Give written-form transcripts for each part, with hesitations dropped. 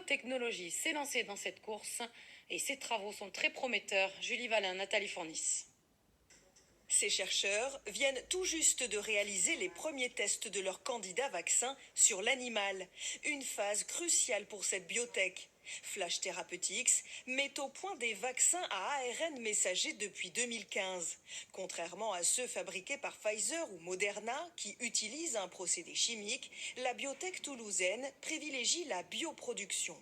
biotechnologie s'est lancée dans cette course et ses travaux sont très prometteurs. Julie Valin, Nathalie Fournis. Ces chercheurs viennent tout juste de réaliser les premiers tests de leur candidat vaccin sur l'animal, une phase cruciale pour cette biotech. Flash Therapeutics met au point des vaccins à ARN messager depuis 2015. Contrairement à ceux fabriqués par Pfizer ou Moderna, qui utilisent un procédé chimique, la biotech toulousaine privilégie la bioproduction.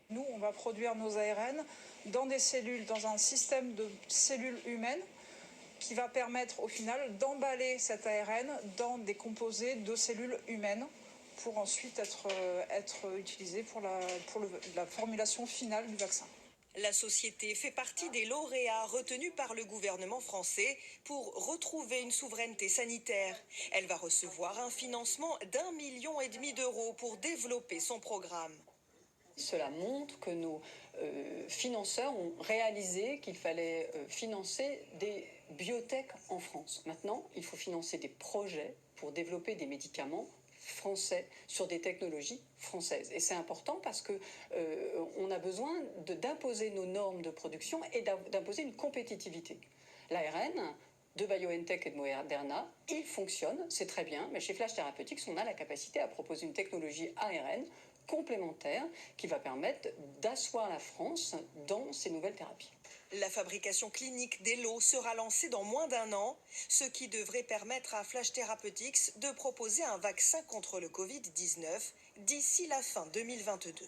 Nous, on va produire nos ARN dans des cellules, dans un système de cellules humaines qui va permettre au final d'emballer cet ARN dans des composés de cellules humaines pour ensuite être utilisé pour la formulation finale du vaccin. La société fait partie des lauréats retenus par le gouvernement français pour retrouver une souveraineté sanitaire. Elle va recevoir un financement d'1,5 million d'euros pour développer son programme. Cela montre que nos financeurs ont réalisé qu'il fallait financer des biotech en France. Maintenant, il faut financer des projets pour développer des médicaments français sur des technologies françaises. Et c'est important parce qu'on a besoin d'imposer nos normes de production et d'imposer une compétitivité. L'ARN de BioNTech et de Moderna, il fonctionne, c'est très bien, mais chez Flash Therapeutics, on a la capacité à proposer une technologie ARN complémentaire qui va permettre d'asseoir la France dans ces nouvelles thérapies. La fabrication clinique des lots sera lancée dans moins d'1 an, ce qui devrait permettre à Flash Therapeutics de proposer un vaccin contre le Covid-19 d'ici la fin 2022.